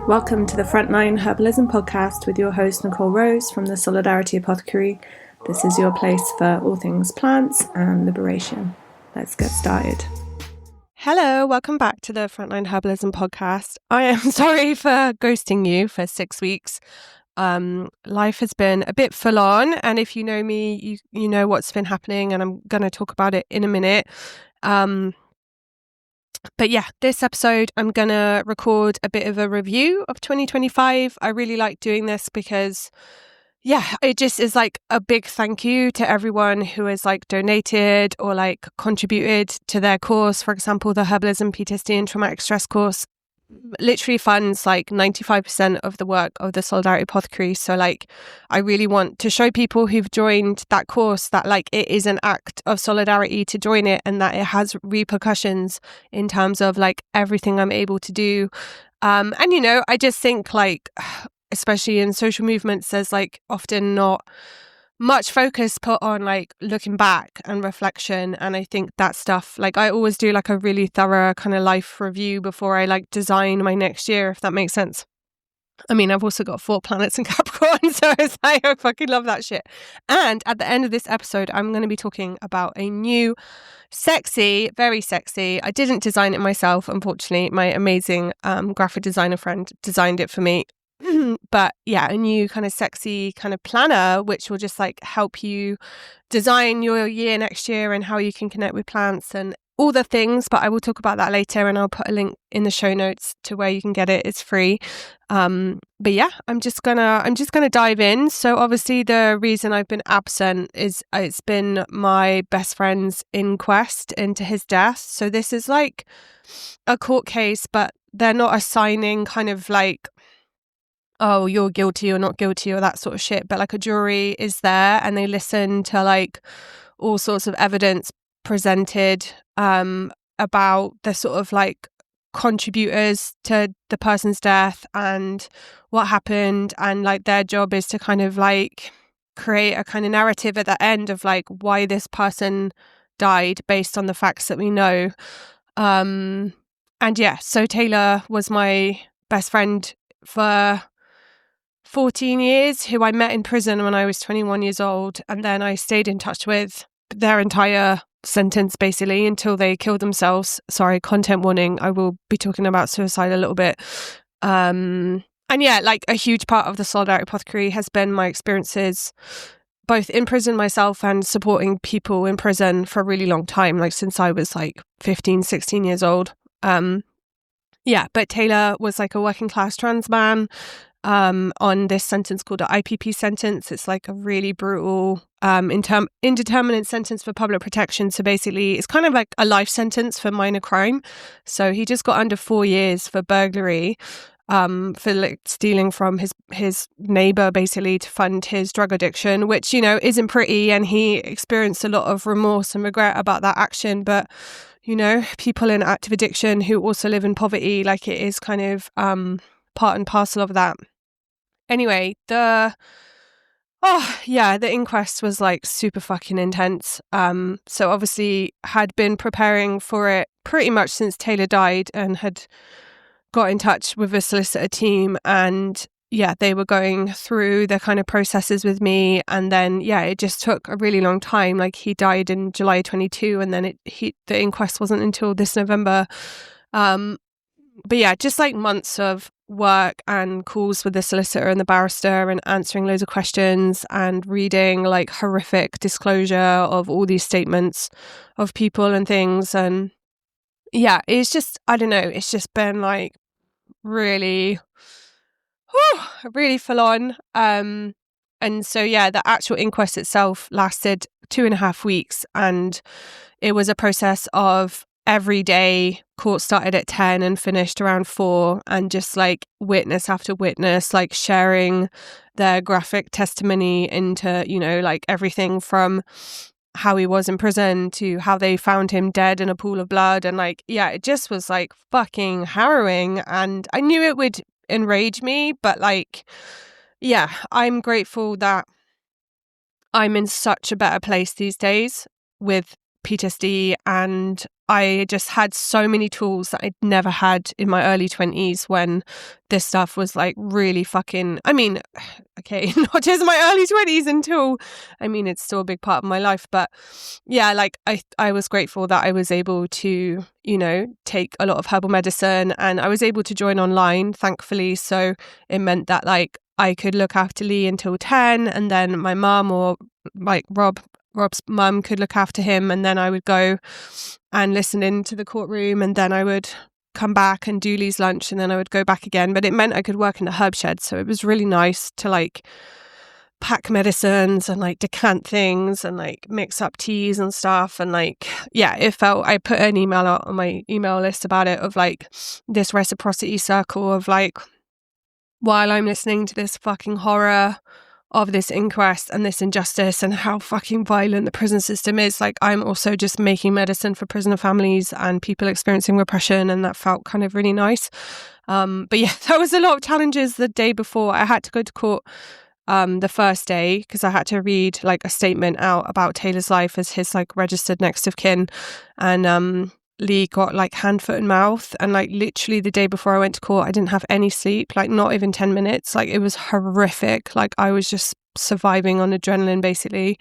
Welcome to the Frontline Herbalism podcast with your host Nicole Rose from the Solidarity Apothecary. This is your place for all things plants and liberation. Let's get started. Hello, welcome back to the Frontline Herbalism podcast. I am sorry for ghosting you for 6 weeks. Life has been a bit full on, and if you know me, you know what's been happening, and I'm going to talk about it in a minute. But yeah, this episode, I'm going to record a bit of a review of 2025. I really like doing this because, yeah, it just is like a big thank you to everyone who has like donated or like contributed to their course. For example, the Herbalism, PTSD and Traumatic Stress course literally funds like 95% of the work of the Solidarity Apothecary. So like, I really want to show people who've joined that course that like it is an act of solidarity to join it, and that it has repercussions in terms of like everything I'm able to do. And you know, I just think like, especially in social movements, there's like often not much focus put on like looking back and reflection. And I think that stuff, like I always do like a really thorough kind of life review before I like design my next year, if that makes sense. I mean, I've also got 4 planets in Capricorn, so it's like, I fucking love that shit. And at the end of this episode, I'm going to be talking about a new very sexy, I didn't design it myself, unfortunately. My amazing graphic designer friend designed it for me. But yeah, a new kind of sexy kind of planner, which will just like help you design your year next year and how you can connect with plants and all the things. But I will talk about that later, and I'll put a link in the show notes to where you can get it. It's free. But yeah, I'm just gonna dive in. So obviously the reason I've been absent is it's been my best friend's inquest into his death. So this is like a court case, but they're not assigning kind of like, oh, you're guilty or not guilty or that sort of shit. But like a jury is there and they listen to like all sorts of evidence presented about the sort of like contributors to the person's death and what happened. And like their job is to kind of like create a kind of narrative at the end of like why this person died based on the facts that we know. And yeah, so Taylor was my best friend for 14 years, who I met in prison when I was 21 years old. And then I stayed in touch with their entire sentence, basically, until they killed themselves. Sorry, content warning. I will be talking about suicide a little bit. And yeah, like a huge part of the Solidarity Apothecary has been my experiences both in prison myself and supporting people in prison for a really long time, like since I was like 15, 16 years old. Yeah, but Taylor was like a working class trans man on this sentence called the IPP sentence. It's like a really brutal indeterminate sentence for public protection. So basically it's kind of like a life sentence for minor crime. So he just got under 4 years for burglary, for like stealing from his neighbor basically to fund his drug addiction, which, you know, isn't pretty, and he experienced a lot of remorse and regret about that action. But you know, people in active addiction who also live in poverty, like it is kind of part and parcel of that. Anyway, the inquest was like super fucking intense. So obviously had been preparing for it pretty much since Taylor died, and had got in touch with a solicitor team, and yeah, they were going through the kind of processes with me. And then, yeah, it just took a really long time. Like he died in July 22, and then the inquest wasn't until this November. But yeah, just like months of work and calls with the solicitor and the barrister, and answering loads of questions and reading like horrific disclosure of all these statements of people and things. And yeah, it's just, I don't know, it's just been like really full on. And so yeah, the actual inquest itself lasted 2.5 weeks, and it was a process of every day. Court started at 10 and finished around 4, and just like witness after witness, like sharing their graphic testimony into, you know, like everything from how he was in prison to how they found him dead in a pool of blood. And like, yeah, it just was like fucking harrowing, and I knew it would enrage me, but like, yeah, I'm grateful that I'm in such a better place these days with PTSD, and I just had so many tools that I'd never had in my early 20s when this stuff was like really fucking, I mean, okay, not just my early 20s until, I mean, it's still a big part of my life, but yeah, like I was grateful that I was able to, you know, take a lot of herbal medicine, and I was able to join online, thankfully. So it meant that like I could look after Lee until 10, and then my mum, or like Rob's mum, could look after him, and then I would go and listen into the courtroom, and then I would come back and do Lee's lunch, and then I would go back again. But it meant I could work in the herb shed, so it was really nice to like pack medicines and like decant things and like mix up teas and stuff. And like, yeah, it felt, I put an email out on my email list about it, of like this reciprocity circle of like, while I'm listening to this fucking horror of this inquest and this injustice and how fucking violent the prison system is, like I'm also just making medicine for prisoner families and people experiencing repression, and that felt kind of really nice. But yeah, there was a lot of challenges the day before. I had to go to court the first day because I had to read like a statement out about Taylor's life as his like registered next of kin, and Lee got like hand, foot and mouth, and like literally the day before I went to court I didn't have any sleep, like not even 10 minutes. Like it was horrific. Like I was just surviving on adrenaline basically.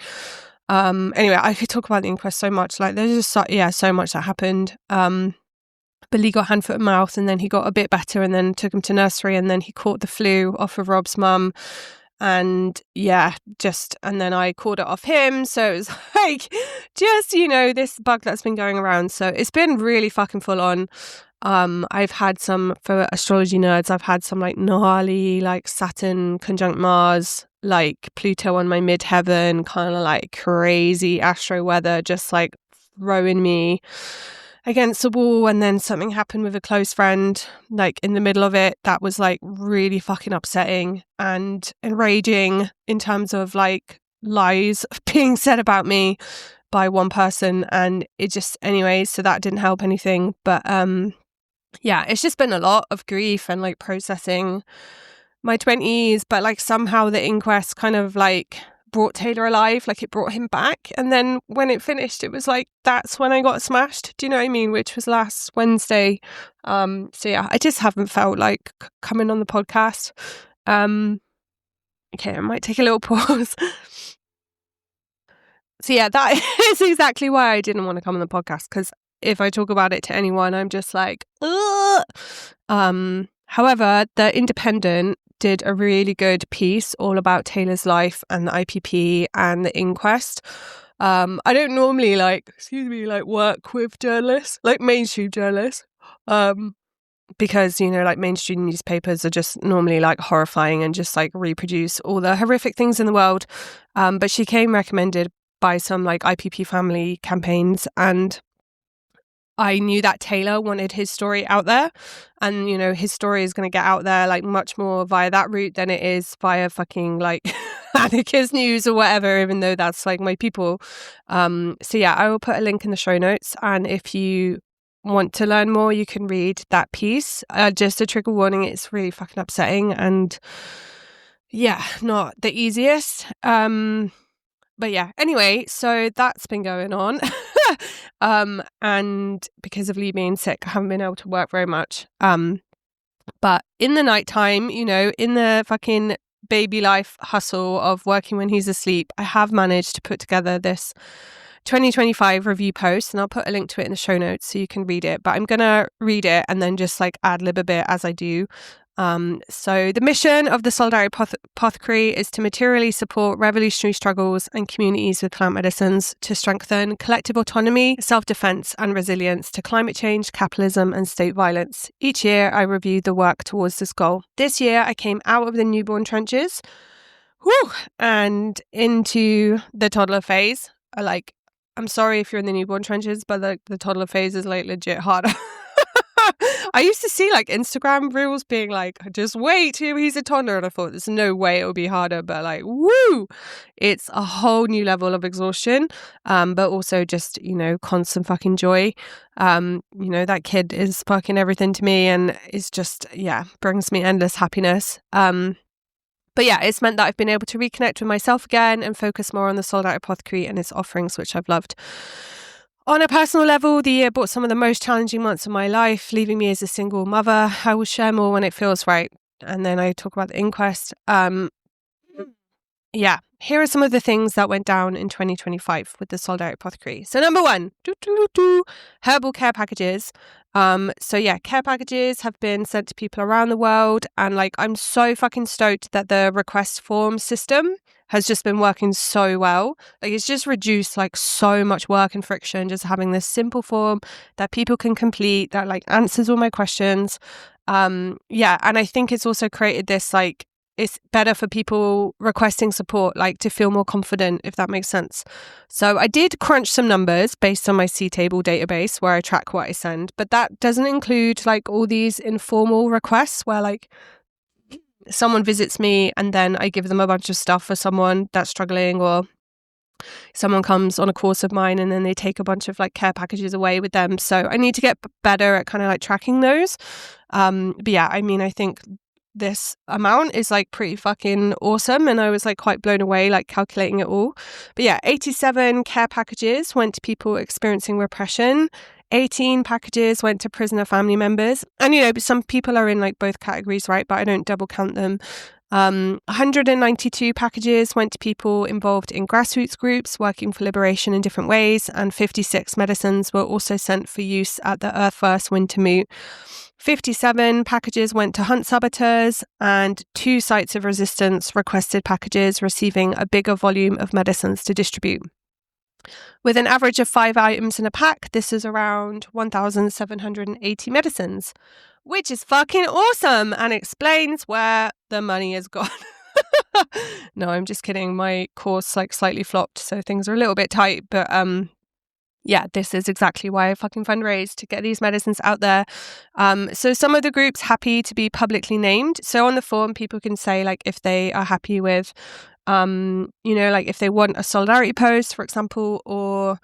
Anyway, I could talk about the inquest so much. Like there's just so much that happened. But Lee got hand, foot and mouth, and then he got a bit better, and then took him to nursery, and then he caught the flu off of Rob's mum. And yeah, and then I called it off him. So it was like, just, you know, this bug that's been going around. So it's been really fucking full on. I've had some, for astrology nerds, I've had some like gnarly, like Saturn conjunct Mars, like Pluto on my midheaven, kind of like crazy astro weather, just like throwing me against the wall. And then something happened with a close friend like in the middle of it that was like really fucking upsetting and enraging in terms of like lies being said about me by one person, and it just, anyway, so that didn't help anything. But yeah, it's just been a lot of grief and like processing my 20s, but like somehow the inquest kind of like brought Taylor alive, like it brought him back. And then when it finished, it was like, that's when I got smashed, do you know what I mean, which was last Wednesday. So yeah, I just haven't felt like coming on the podcast. Okay, I might take a little pause. So yeah, that is exactly why I didn't want to come on the podcast, because if I talk about it to anyone, I'm just like, ugh. However, The Independent did a really good piece all about Taylor's life and the IPP and the inquest. I don't normally like work with journalists, like mainstream journalists, because, you know, like mainstream newspapers are just normally like horrifying and just like reproduce all the horrific things in the world. But she came recommended by some like IPP family campaigns, and I knew that Taylor wanted his story out there, and, you know, his story is going to get out there like much more via that route than it is via fucking like Anarchist News or whatever, even though that's like my people. So yeah, I will put a link in the show notes, and if you want to learn more, you can read that piece. Just a trigger warning, it's really fucking upsetting and yeah, not the easiest. But yeah, anyway, so that's been going on. And because of Lee being sick, I haven't been able to work very much. But in the nighttime, you know, in the fucking baby life hustle of working when he's asleep, I have managed to put together this 2025 review post, and I'll put a link to it in the show notes so you can read it. But I'm going to read it and then just like ad lib a bit as I do. So the mission of the Solidarity Apothecary is to materially support revolutionary struggles and communities with plant medicines to strengthen collective autonomy, self-defense and resilience to climate change, capitalism and state violence. Each year I review the work towards this goal. This year I came out of the newborn trenches and into the toddler phase. I'm sorry if you're in the newborn trenches, but the toddler phase is like legit harder. I used to see like Instagram reels being like, just wait till he's a toddler, and I thought there's no way it will be harder, but like, woo, it's a whole new level of exhaustion, but also just, you know, constant fucking joy. You know, that kid is fucking everything to me, and it's just, yeah, brings me endless happiness. But yeah, it's meant that I've been able to reconnect with myself again and focus more on the Solidarity Apothecary and its offerings, which I've loved. On a personal level, the year brought some of the most challenging months of my life, leaving me as a single mother. I will share more when it feels right. And then I talk about the inquest. Yeah, here are some of the things that went down in 2025 with the Solidarity Apothecary. So number one, herbal care packages. Care packages have been sent to people around the world. And like, I'm so fucking stoked that the request form system has just been working so well. Like, it's just reduced like so much work and friction, just having this simple form that people can complete that like answers all my questions. And I think it's also created this like, it's better for people requesting support, like to feel more confident, if that makes sense. So I did crunch some numbers based on my C-table database where I track what I send, but that doesn't include like all these informal requests where like someone visits me and then I give them a bunch of stuff for someone that's struggling, or someone comes on a course of mine and then they take a bunch of like care packages away with them. So I need to get better at kind of like tracking those. I think this amount is like pretty fucking awesome, and I was like quite blown away like calculating it all. But yeah, 87 care packages went to people experiencing repression. 18 packages went to prisoner family members, and some people are in like both categories, right? But I don't double count them. 192 packages went to people involved in grassroots groups working for liberation in different ways, and 56 medicines were also sent for use at the Earth First Winter Moot. 57 packages went to hunt saboteurs, and 2 sites of resistance requested packages receiving a bigger volume of medicines to distribute. With an average of 5 items in a pack, this is around 1,780 medicines, which is fucking awesome and explains where the money has gone. No, I'm just kidding. My course like slightly flopped, so things are a little bit tight, but this is exactly why I fucking fundraised, to get these medicines out there. So some of the groups happy to be publicly named. So on the form, people can say like if they are happy with, like if they want a solidarity post, for example, or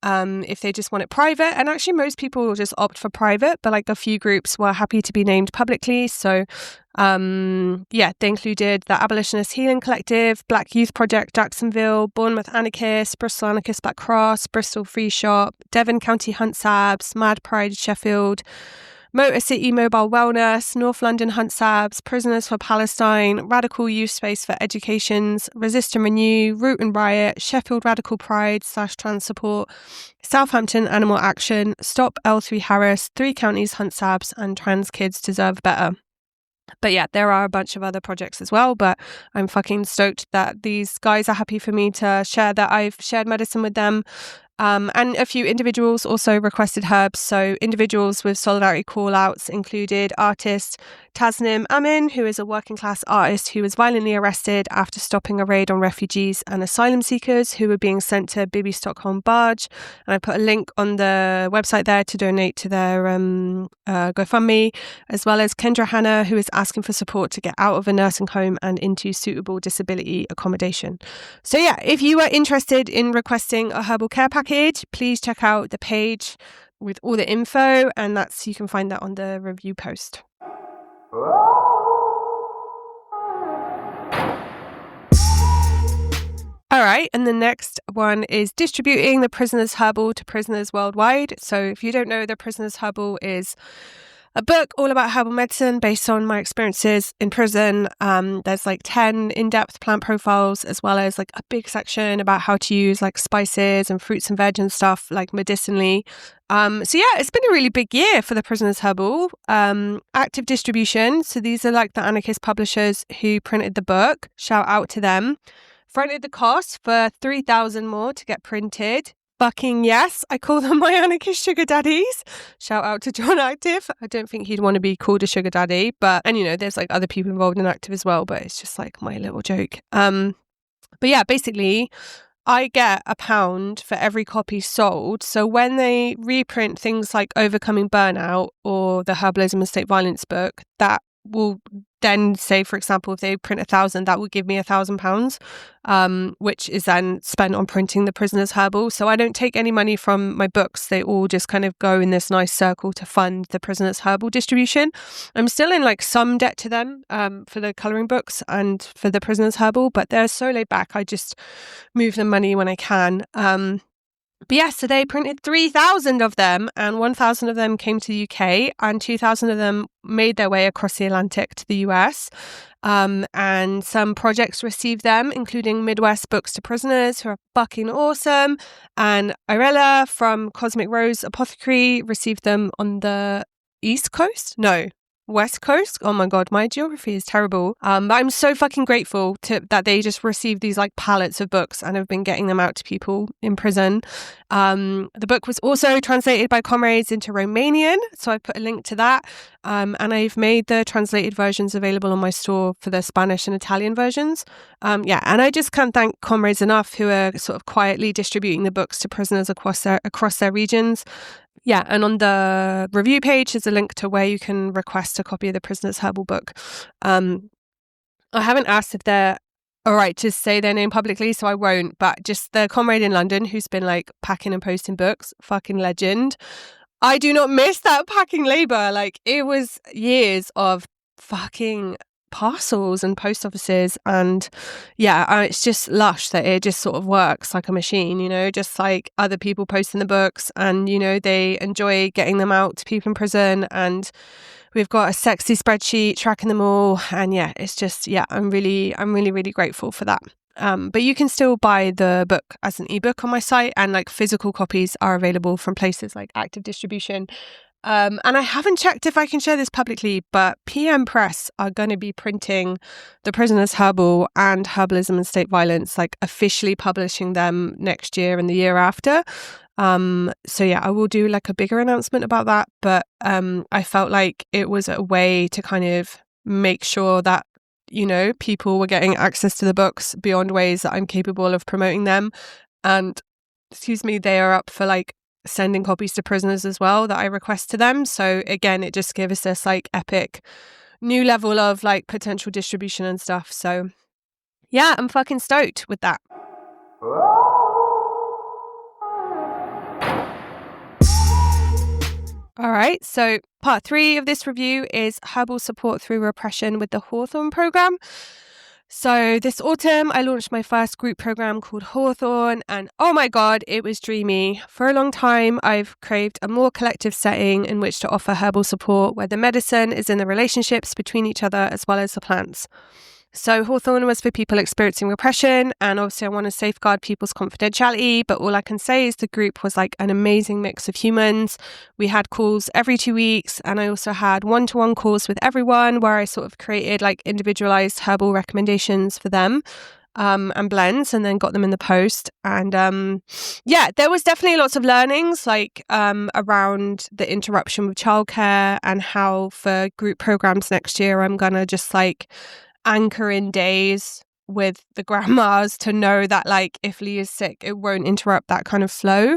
if they just want it private. And actually most people will just opt for private, but like a few groups were happy to be named publicly. So they included the Abolitionist Healing Collective, Black Youth Project Jacksonville, Bournemouth Anarchists, Bristol Anarchist Black Cross, Bristol Free Shop, Devon County Hunt Sabs, Mad Pride Sheffield, Motor City Mobile Wellness, North London Hunt Sabs, Prisoners for Palestine, Radical Youth Space for Educations, Resist and Renew, Root and Riot, Sheffield Radical Pride / Trans Support, Southampton Animal Action, Stop L3 Harris, 3 Counties Hunt Sabs, and Trans Kids Deserve Better. But yeah, there are a bunch of other projects as well, but I'm fucking stoked that these guys are happy for me to share that I've shared medicine with them. And a few individuals also requested herbs. So individuals with solidarity call-outs included artist Tasnim Amin, who is a working class artist who was violently arrested after stopping a raid on refugees and asylum seekers who were being sent to Bibi Stockholm barge. And I put a link on the website there to donate to their GoFundMe, as well as Kendra Hanna, who is asking for support to get out of a nursing home and into suitable disability accommodation. So yeah, if you are interested in requesting a herbal care package, please check out the page with all the info, and you can find that on the review post. All right, and the next one is distributing the Prisoners Herbal to prisoners worldwide. So if you don't know, the Prisoners Herbal is a book all about herbal medicine based on my experiences in prison. There's like 10 in-depth plant profiles, as well as like a big section about how to use like spices and fruits and veg and stuff like medicinally. It's been a really big year for the Prisoners Herbal. Active distribution. So these are like the anarchist publishers who printed the book. Shout out to them. Fronted the cost for 3,000 more to get printed. Fucking yes. I call them my anarchist sugar daddies. Shout out to John Active. I don't think he'd want to be called a sugar daddy, there's like other people involved in Active as well, but it's just like my little joke. Basically I get £1 for every copy sold. So when they reprint things like Overcoming Burnout or the Herbalism and State Violence book, that will then say, for example, if they print 1,000, that would give me £1,000, which is then spent on printing the Prisoners Herbal. So I don't take any money from my books. They all just kind of go in this nice circle to fund the Prisoners Herbal distribution. I'm still in like some debt to them for the colouring books and for the Prisoners Herbal, but they're so laid back. I just move them money when I can. But yeah, so they printed 3,000 of them, and 1,000 of them came to the UK, and 2,000 of them made their way across the Atlantic to the US. And some projects received them, including Midwest Books to Prisoners, who are fucking awesome. And Irela from Cosmic Rose Apothecary received them on the East Coast? No, West Coast. Oh my God, my geography is terrible. But I'm so fucking grateful that they just received these like pallets of books and have been getting them out to people in prison. The book was also translated by comrades into Romanian, so I put a link to that. And I've made the translated versions available on my store for the Spanish and Italian versions. And I just can't thank comrades enough who are sort of quietly distributing the books to prisoners across their regions. Yeah, and on the review page is a link to where you can request a copy of the Prisoner's Herbal book. I haven't asked if they're all right to say their name publicly, so I won't, but just the comrade in London who's been like packing and posting books, fucking legend. I do not miss that packing labor. Like, it was years of fucking parcels and post offices, and it's just lush that it just sort of works like a machine, just like other people posting the books, and they enjoy getting them out to people in prison, and we've got a sexy spreadsheet tracking them all, and it's just I'm really grateful for that. But you can still buy the book as an ebook on my site, and like physical copies are available from places like Active Distribution. And I haven't checked if I can share this publicly, but PM Press are going to be printing The Prisoner's Herbal and Herbalism and State Violence, like officially publishing them next year and the year after. I will do like a bigger announcement about that. But I felt like it was a way to kind of make sure that, people were getting access to the books beyond ways that I'm capable of promoting them. And, they are up for like sending copies to prisoners as well that I request to them. So again, it just gives us this like epic new level of like potential distribution and stuff. So yeah, I'm fucking stoked with that. All right, so part 3 of this review is Herbal Support Through Repression with the Hawthorne Programme. So this autumn, I launched my first group program called Hawthorne, and oh my God, it was dreamy. For a long time, I've craved a more collective setting in which to offer herbal support where the medicine is in the relationships between each other as well as the plants. So Hawthorne was for people experiencing repression, and obviously I want to safeguard people's confidentiality, but all I can say is the group was like an amazing mix of humans. We had calls every 2 weeks, and I also had one-to-one calls with everyone where I sort of created like individualized herbal recommendations for them and blends, and then got them in the post. And there was definitely lots of learnings like around the interruption with childcare, and how for group programs next year I'm gonna just like anchor in days with the grandmas to know that like if Lee is sick, it won't interrupt that kind of flow,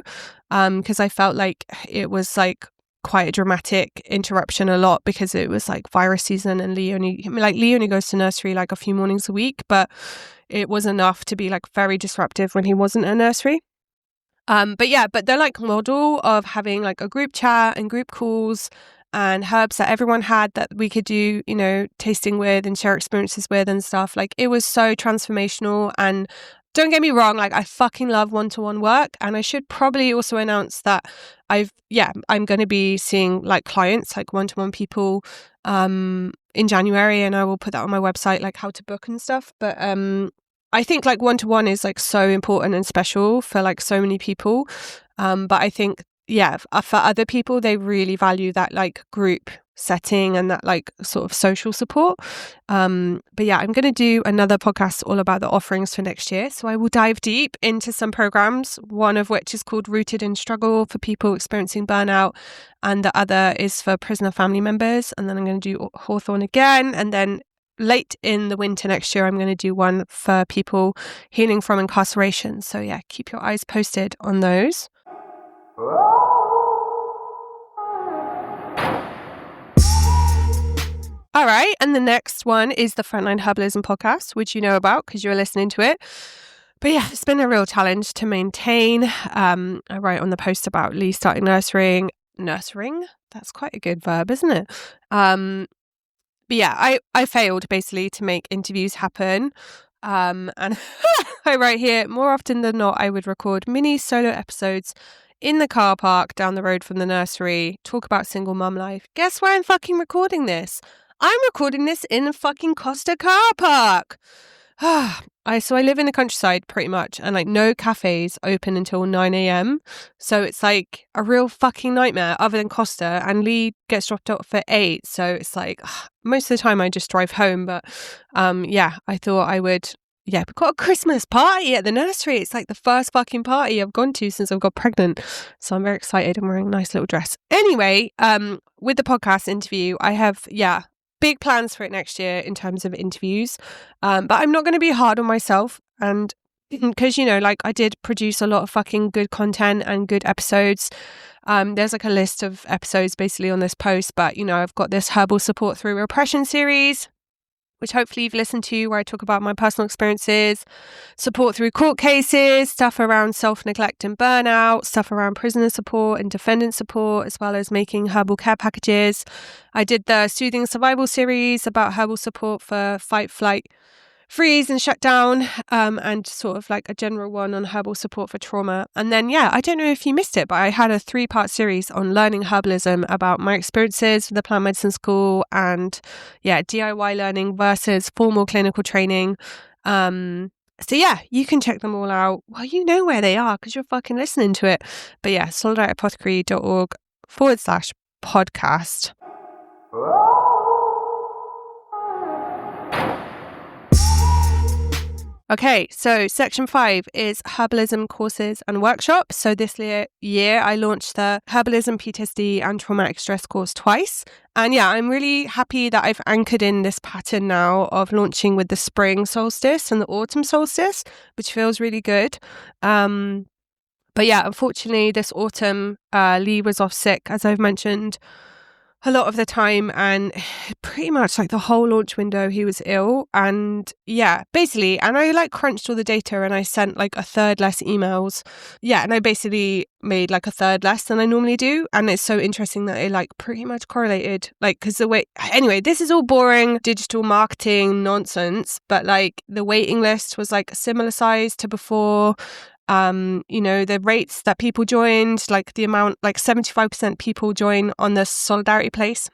because I felt like it was like quite a dramatic interruption a lot, because it was like virus season, and Lee only goes to nursery like a few mornings a week, but it was enough to be like very disruptive when he wasn't at nursery. But they're like model of having like a group chat and group calls and herbs that everyone had that we could do, tasting with and share experiences with and stuff. Like, it was so transformational. And don't get me wrong, like, I fucking love one-to-one work. And I should probably also announce that I'm going to be seeing like clients, like one-to-one people in January, and I will put that on my website, like how to book and stuff. But I think like one-to-one is like so important and special for like so many people. But I think for other people, they really value that like group setting and that like sort of social support. I'm going to do another podcast all about the offerings for next year. So I will dive deep into some programs, one of which is called Rooted in Struggle for people experiencing burnout, and the other is for prisoner family members. And then I'm going to do Hawthorne again, and then late in the winter next year, I'm going to do one for people healing from incarceration. So keep your eyes posted on those. All right, and the next one is the Frontline Herbalism podcast, which you know about because you're listening to it. But it's been a real challenge to maintain. I write on the post about Lee starting nursing. That's quite a good verb, isn't it? I failed basically to make interviews happen. And I write here, more often than not, I would record mini solo episodes in the car park down the road from the nursery, talk about single mum life. Guess where I'm fucking recording this? I'm recording this in the fucking Costa car park. So I live in the countryside pretty much, and like no cafes open until 9 a.m. So it's like a real fucking nightmare other than Costa, and Lee gets dropped off at 8. So it's like most of the time I just drive home. But I thought I would. Yeah, we've got a Christmas party at the nursery. It's like the first fucking party I've gone to since I've got pregnant. So I'm very excited. I'm wearing a nice little dress. Anyway, with the podcast interview, I have, big plans for it next year in terms of interviews. But I'm not going to be hard on myself. And because, I did produce a lot of fucking good content and good episodes. There's like a list of episodes basically on this post. But, I've got this Herbal Support Through Repression series, which hopefully you've listened to, where I talk about my personal experiences, support through court cases, stuff around self-neglect and burnout, stuff around prisoner support and defendant support, as well as making herbal care packages. I did the Soothing Survival series about herbal support for fight, flight, freeze and shutdown, and sort of like a general one on herbal support for trauma. And then, I don't know if you missed it, but I had a 3-part series on learning herbalism about my experiences with the plant medicine school and DIY learning versus formal clinical training. You can check them all out. Well, you know where they are because you're fucking listening to it. But solidarityapothecary.org/podcast. Okay, so section 5 is herbalism courses and workshops. So this year I launched the Herbalism, PTSD and traumatic stress course twice. And I'm really happy that I've anchored in this pattern now of launching with the spring solstice and the autumn solstice, which feels really good. But unfortunately this autumn, Lee was off sick, as I've mentioned, a lot of the time, and pretty much like the whole launch window he was ill. And basically, and I like crunched all the data and I sent like a third less emails. And I basically made like a third less than I normally do. And it's so interesting that it like pretty much correlated, like, because anyway, this is all boring digital marketing nonsense, but like the waiting list was like a similar size to before. The rates that people joined, like the amount, like 75% people join on the Solidarity place,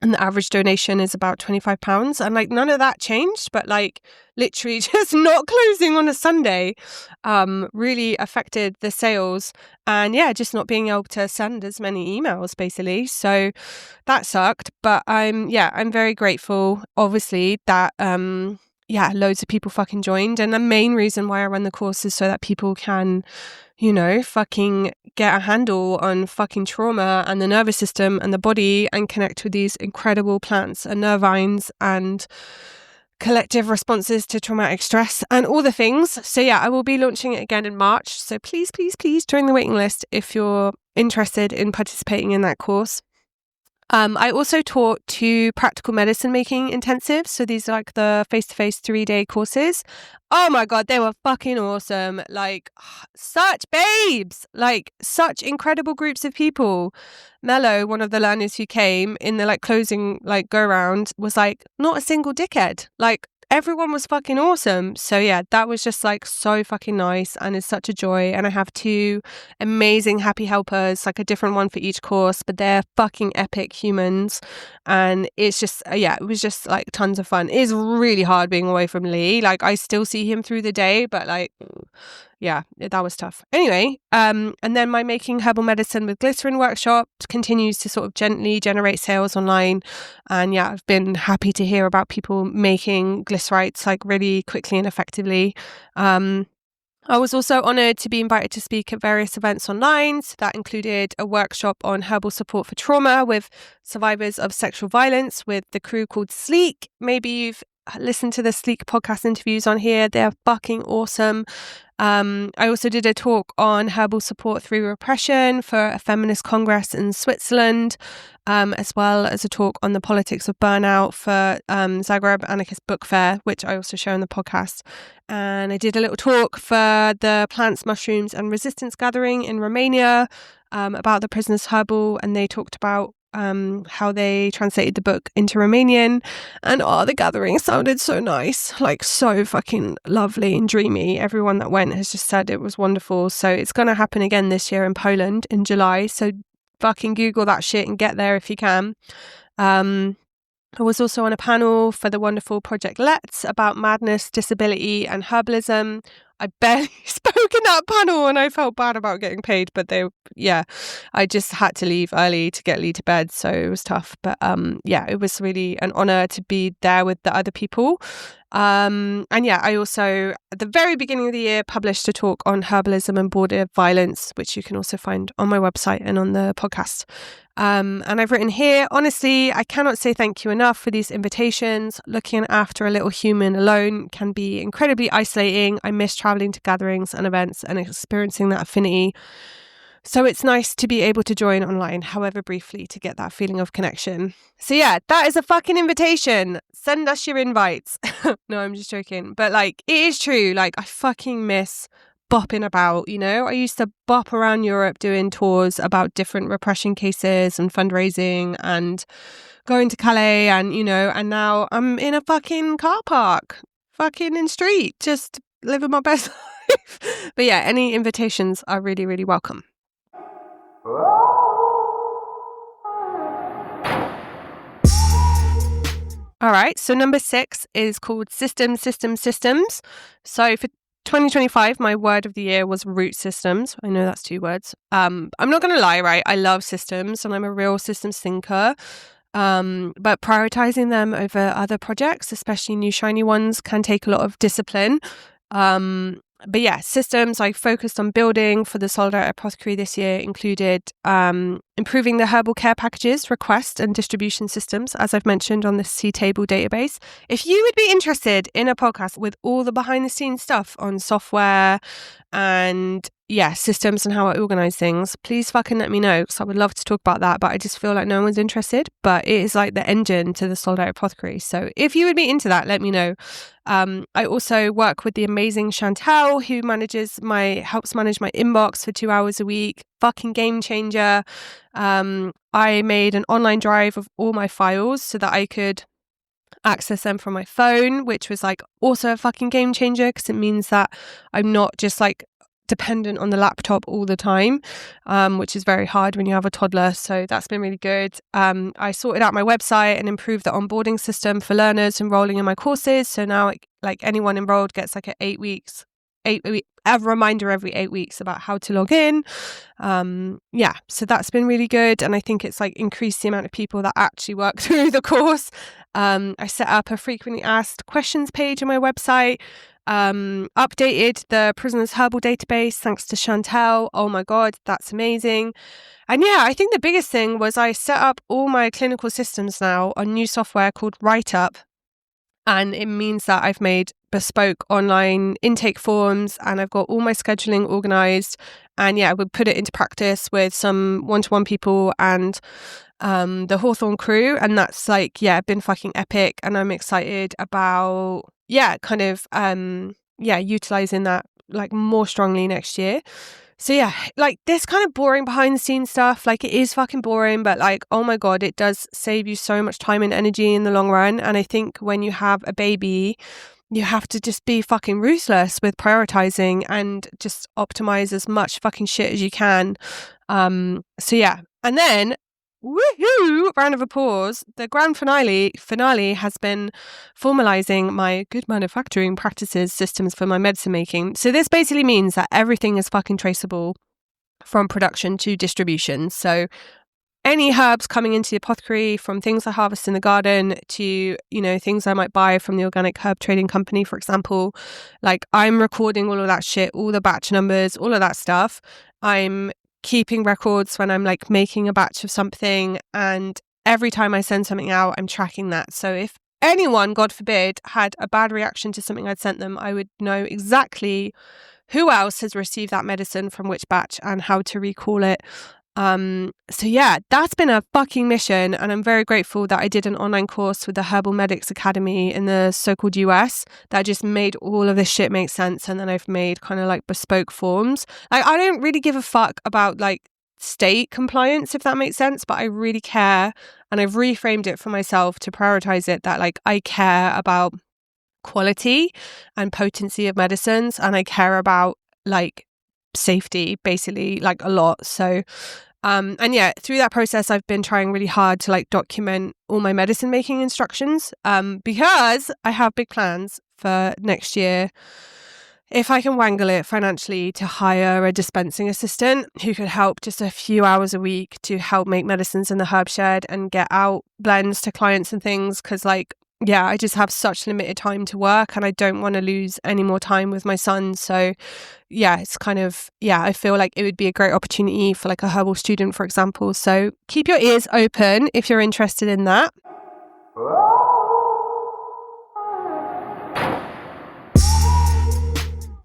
and the average donation is about £25. And like none of that changed, but like literally just not closing on a Sunday really affected the sales, and just not being able to send as many emails basically. So that sucked. But I'm very grateful, obviously, that loads of people fucking joined. And the main reason why I run the course is so that people can, fucking get a handle on fucking trauma and the nervous system and the body, and connect with these incredible plants and nervines and collective responses to traumatic stress and all the things. So I will be launching it again in March. So please, please, please join the waiting list if you're interested in participating in that course. I also taught 2 practical medicine making intensives. So these are like the face-to-face 3-day courses. Oh my God, they were fucking awesome. Like such babes, like such incredible groups of people. Mello, one of the learners who came in the like closing like go round, was like not a single dickhead. Like everyone was fucking awesome. So that was just like so fucking nice, and it's such a joy. And I have 2 amazing happy helpers, like a different one for each course, but they're fucking epic humans. And it's just it was just like tons of fun. It is really hard being away from Lee. Like I still see him through the day, but like that was tough. Anyway, and then my Making Herbal Medicine with Glycerin workshop continues to sort of gently generate sales online. And I've been happy to hear about people making glycerites like really quickly and effectively. I was also honoured to be invited to speak at various events online. So that included a workshop on herbal support for trauma with survivors of sexual violence with the crew called Sleek. Maybe you've listened to the Sleek podcast interviews on here. They're fucking awesome. I also did a talk on herbal support through repression for a feminist congress in Switzerland, as well as a talk on the politics of burnout for Zagreb Anarchist Book Fair, which I also share in the podcast. And I did a little talk for the Plants, Mushrooms and Resistance Gathering in Romania about the Prisoners Herbal, and they talked about how they translated the book into Romanian, and the gathering sounded so nice, like so fucking lovely and dreamy. Everyone that went has just said it was wonderful. So it's going to happen again this year in Poland in July. So fucking Google that shit and get there if you can. I was also on a panel for the wonderful Project Let's about madness, disability and herbalism. I barely spoke in that panel and I felt bad about getting paid, but I just had to leave early to get Lee to bed, so it was tough. But it was really an honor to be there with the other people. I also, at the very beginning of the year, published a talk on herbalism and border violence, which you can also find on my website and on the podcast. And I've written here, honestly, I cannot say thank you enough for these invitations. Looking after a little human alone can be incredibly isolating. I miss traveling to gatherings and events and experiencing that affinity. So it's nice to be able to join online, however briefly, to get that feeling of connection. So yeah, that is a fucking invitation. Send us your invites. No, I'm just joking. But like, it is true. Like, I fucking miss bopping about, you know? I used to bop around Europe doing tours about different repression cases and fundraising and going to Calais and, you know, and now I'm in a fucking car park, fucking in street, just living my best life. But yeah, any invitations are really, really welcome. All right, so number 6 is called systems. So for 2025, my word of the year was root systems. I know that's 2 words. I'm not going to lie, right? I love systems and I'm a real systems thinker. But prioritizing them over other projects, especially new shiny ones, can take a lot of discipline. But yeah, systems I focused on building for the Solidarity Apothecary this year included improving the herbal care packages, request and distribution systems, as I've mentioned on the C-Table database. If you would be interested in a podcast with all the behind the scenes stuff on software and systems and how I organize things, please fucking let me know, because I would love to talk about that, but I just feel like no one's interested. But it is like the engine to the Solidarity Apothecary. So if you would be into that, let me know. I also work with the amazing Chantal, who helps manage my inbox for 2 hours a week. Fucking game changer. I made an online drive of all my files so that I could access them from my phone, which was like also a fucking game changer, because it means that I'm not just like dependent on the laptop all the time, which is very hard when you have a toddler. So that's been really good. I sorted out my website and improved the onboarding system for learners enrolling in my courses. So now like anyone enrolled gets like a reminder every 8 weeks about how to log in. So that's been really good. And I think it's like increased the amount of people that actually work through the course. I set up a frequently asked questions page on my website. Updated the prisoners herbal database thanks to Chantal. Oh my god, that's amazing. And I think the biggest thing was I set up all my clinical systems now on new software called WriteUp, and it means that I've made bespoke online intake forms and I've got all my scheduling organized, and we put it into practice with some one-to-one people and the Hawthorne crew, and that's like been fucking epic, and I'm excited about utilizing that like more strongly next year. So like this kind of boring behind the scenes stuff, like it is fucking boring, but like, oh my god, it does save you so much time and energy in the long run. And I think when you have a baby, you have to just be fucking ruthless with prioritizing and just optimize as much fucking shit as you can. And then woohoo, round of applause, the grand finale has been formalizing my good manufacturing practices systems for my medicine making. So this basically means that everything is fucking traceable from production to distribution. So any herbs coming into the apothecary, from things I harvest in the garden to, things I might buy from the organic herb trading company, for example, like I'm recording all of that shit, all the batch numbers, all of that stuff. I'm keeping records when I'm like making a batch of something, and every time I send something out, I'm tracking that. So if anyone, God forbid, had a bad reaction to something I'd sent them, I would know exactly who else has received that medicine from which batch and how to recall it. That's been a fucking mission, and I'm very grateful that I did an online course with the Herbal Medics Academy in the so-called US that just made all of this shit make sense. And then I've made kind of like bespoke forms. Like, I don't really give a fuck about like state compliance, if that makes sense, but I really care, and I've reframed it for myself to prioritize it, that like I care about quality and potency of medicines, and I care about like safety, basically, like a lot. So and yeah, through that process I've been trying really hard to like document all my medicine making instructions, because I have big plans for next year, if I can wangle it financially, to hire a dispensing assistant who could help just a few hours a week to help make medicines in the herb shed and get out blends to clients and things. Because like, yeah, I just have such limited time to work, and I don't want to lose any more time with my son. So yeah, it's kind of, yeah, I feel like it would be a great opportunity for like a herbal student, for example. So keep your ears open if you're interested in that.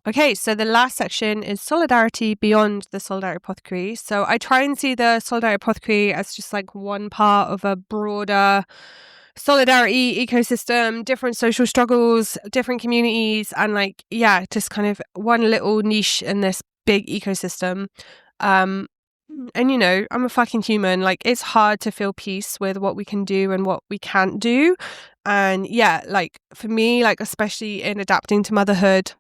Okay, so the last section is solidarity beyond the Solidarity Apothecary. So I try and see the Solidarity Apothecary as just like one part of a broader solidarity ecosystem, different social struggles, different communities, and like, yeah, just kind of one little niche in this big ecosystem. And you know, I'm a fucking human. Like, it's hard to feel peace with what we can do and what we can't do. And yeah, like for me, like especially in adapting to motherhood,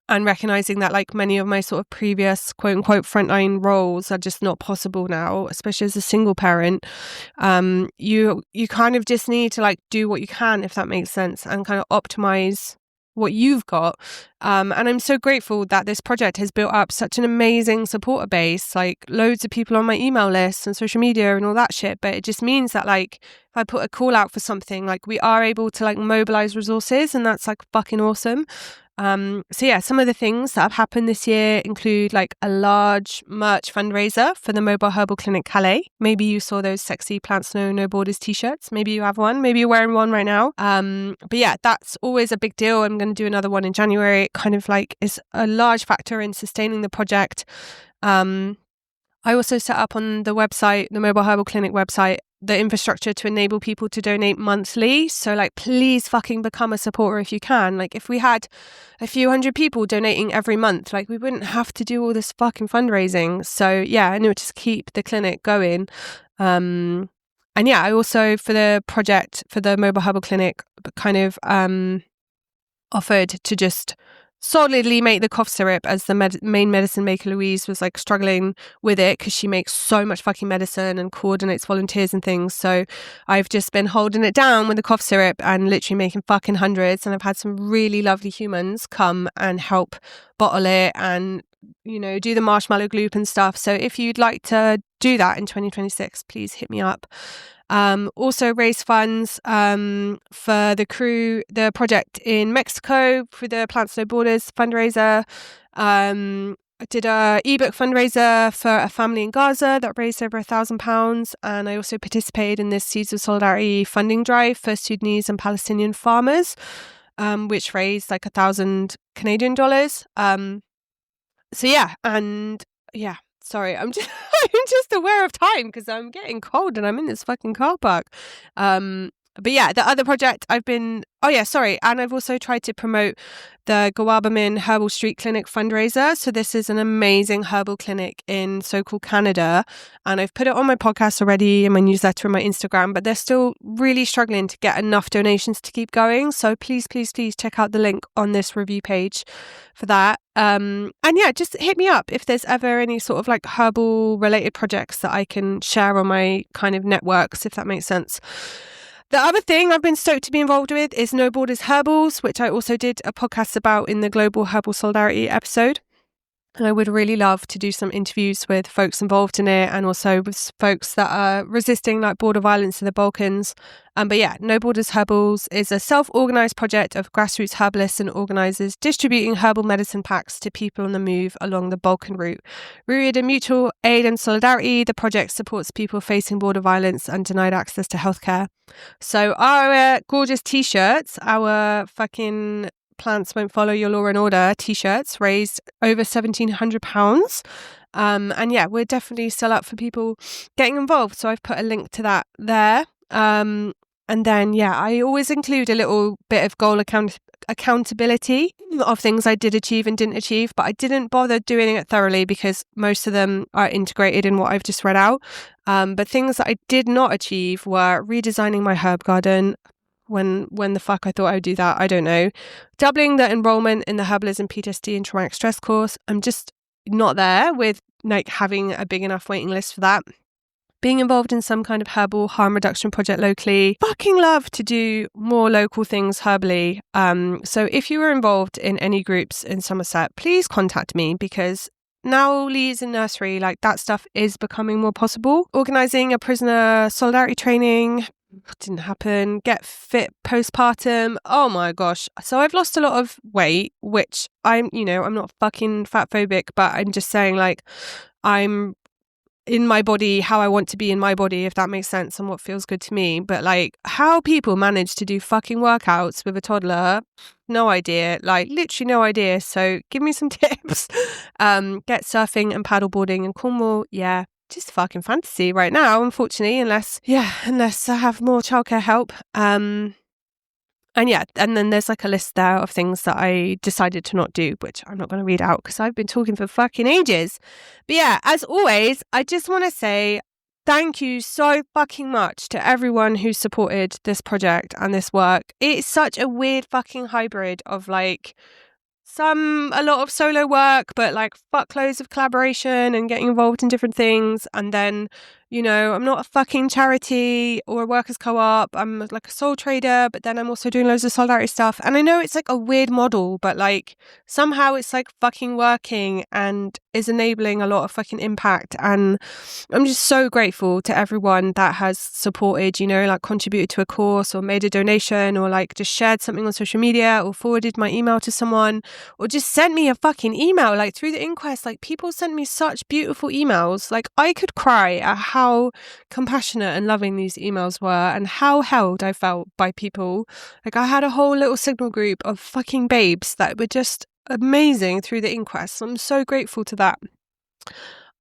and recognizing that like many of my sort of previous quote unquote frontline roles are just not possible now, especially as a single parent. You kind of just need to like do what you can, if that makes sense, and kind of optimize what you've got. And I'm so grateful that this project has built up such an amazing supporter base, like loads of people on my email list and social media and all that shit. But it just means that like if I put a call out for something, like we are able to like mobilize resources, and that's like fucking awesome. So yeah, some of the things that have happened this year include like a large merch fundraiser for the Mobile Herbal Clinic Calais. Maybe you saw those sexy Plants Know No Borders t-shirts. Maybe you have one. Maybe you're wearing one right now. But yeah, that's always a big deal. I'm going to do another one in January. It kind of like is a large factor in sustaining the project. I also set up on the website, the Mobile Herbal Clinic website, the infrastructure to enable people to donate monthly. So like, please fucking become a supporter if you can. Like if we had a few hundred people donating every month, like we wouldn't have to do all this fucking fundraising. So yeah, and it would just keep the clinic going. And yeah, I also, for the project, for the Mobile Herbal Clinic, kind of offered to just solidly make the cough syrup, as the main medicine maker Louise was like struggling with it because she makes so much fucking medicine and coordinates volunteers and things. So I've just been holding it down with the cough syrup and literally making fucking hundreds, and I've had some really lovely humans come and help bottle it and, you know, do the marshmallow gloop and stuff. So if you'd like to do that in 2026, please hit me up. Also raise funds for the project in Mexico for the Plants No Borders fundraiser. I did a ebook fundraiser for a family in Gaza that raised over £1,000, and I also participated in this Seeds of Solidarity funding drive for Sudanese and Palestinian farmers, which raised like $1,000 Canadian dollars. So yeah, and yeah. Sorry, I'm just aware of time because I'm getting cold and I'm in this fucking car park. But yeah, the other project and I've also tried to promote the Gawabamin Herbal Street Clinic fundraiser. So this is an amazing herbal clinic in so-called Canada, and I've put it on my podcast already and my newsletter and my Instagram, but they're still really struggling to get enough donations to keep going. So please check out the link on this review page for that. And yeah, just hit me up if there's ever any sort of like herbal related projects that I can share on my kind of networks, if that makes sense. The other thing I've been stoked to be involved with is No Borders Herbals, which I also did a podcast about in the Global Herbal Solidarity episode. And I would really love to do some interviews with folks involved in it, and also with folks that are resisting like border violence in the Balkans. But yeah, No Borders Herbals is a self-organised project of grassroots herbalists and organisers distributing herbal medicine packs to people on the move along the Balkan route. Rooted in mutual aid and solidarity, the project supports people facing border violence and denied access to healthcare. So our gorgeous t-shirts, our fucking Plants Won't Follow Your Law and Order t-shirts, raised over £1,700. And yeah, we're definitely still up for people getting involved. So I've put a link to that there. And then, I always include a little bit of goal accountability of things I did achieve and didn't achieve, but I didn't bother doing it thoroughly because most of them are integrated in what I've just read out. But things that I did not achieve were redesigning my herb garden. When the fuck I thought I would do that, I don't know. Doubling the enrollment in the Herbalism, PTSD and traumatic stress course. I'm just not there with like having a big enough waiting list for that. Being involved in some kind of herbal harm reduction project locally. Fucking love to do more local things herbally. So if you were involved in any groups in Somerset, please contact me, because now Lee's in nursery, like that stuff is becoming more possible. Organising a prisoner solidarity training didn't happen. Get fit postpartum. Oh my gosh. So I've lost a lot of weight, which I'm not fucking fat phobic, but I'm just saying like I'm in my body how I want to be in my body, if that makes sense, and what feels good to me. But like how people manage to do fucking workouts with a toddler, no idea, like literally no idea. So give me some tips. Get surfing and paddleboarding in Cornwall. Yeah, just fucking fantasy right now, unfortunately, unless I have more childcare help. And then there's like a list there of things that I decided to not do, which I'm not going to read out because I've been talking for fucking ages. But yeah, as always, I just want to say thank you so fucking much to everyone who supported this project and this work. It's such a weird fucking hybrid of like a lot of solo work, but like fuckloads of collaboration and getting involved in different things. And then, I'm not a fucking charity or a workers co-op. I'm like a sole trader, but then I'm also doing loads of solidarity stuff. And I know it's like a weird model, but like somehow it's like fucking working and is enabling a lot of fucking impact. And I'm just so grateful to everyone that has supported, like contributed to a course or made a donation or like just shared something on social media or forwarded my email to someone or just sent me a fucking email. Like through the inquest, like people sent me such beautiful emails. Like I could cry at how compassionate and loving these emails were and how held I felt by people. Like I had a whole little signal group of fucking babes that were just amazing through the inquest. So I'm so grateful to that.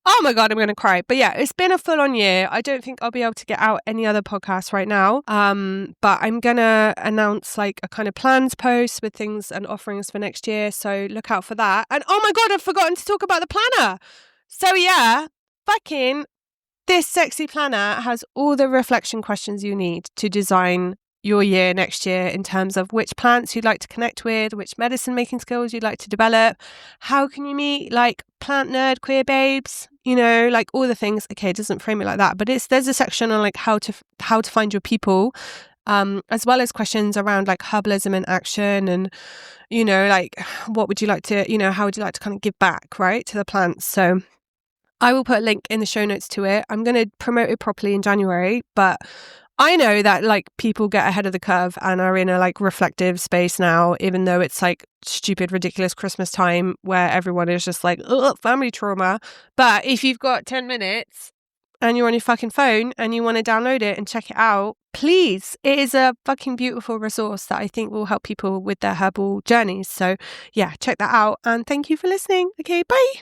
Oh my God, I'm going to cry. But yeah, it's been a full-on year. I don't think I'll be able to get out any other podcasts right now. But I'm going to announce like a kind of plans post with things and offerings for next year. So look out for that. And oh my God, I've forgotten to talk about the planner. So yeah, fucking this sexy planner has all the reflection questions you need to design your year next year in terms of which plants you'd like to connect with, which medicine making skills you'd like to develop, how can you meet like plant nerd queer babes, like all the things. Okay, it doesn't frame it like that, but there's a section on like how to find your people, as well as questions around like herbalism in action and like what would you like to how would you like to kind of give back, right, to the plants. So I will put a link in the show notes to it. I'm going to promote it properly in January, but I know that like people get ahead of the curve and are in a like reflective space now, even though it's like stupid, ridiculous Christmas time where everyone is just like, ugh, family trauma. But if you've got 10 minutes and you're on your fucking phone and you want to download it and check it out, please. It is a fucking beautiful resource that I think will help people with their herbal journeys. So yeah, check that out. And thank you for listening. Okay, bye.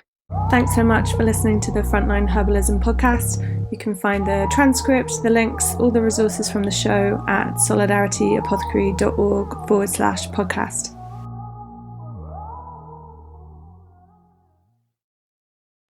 Thanks so much for listening to the Frontline Herbalism podcast. You can find the transcript, the links, all the resources from the show at solidarityapothecary.org/podcast.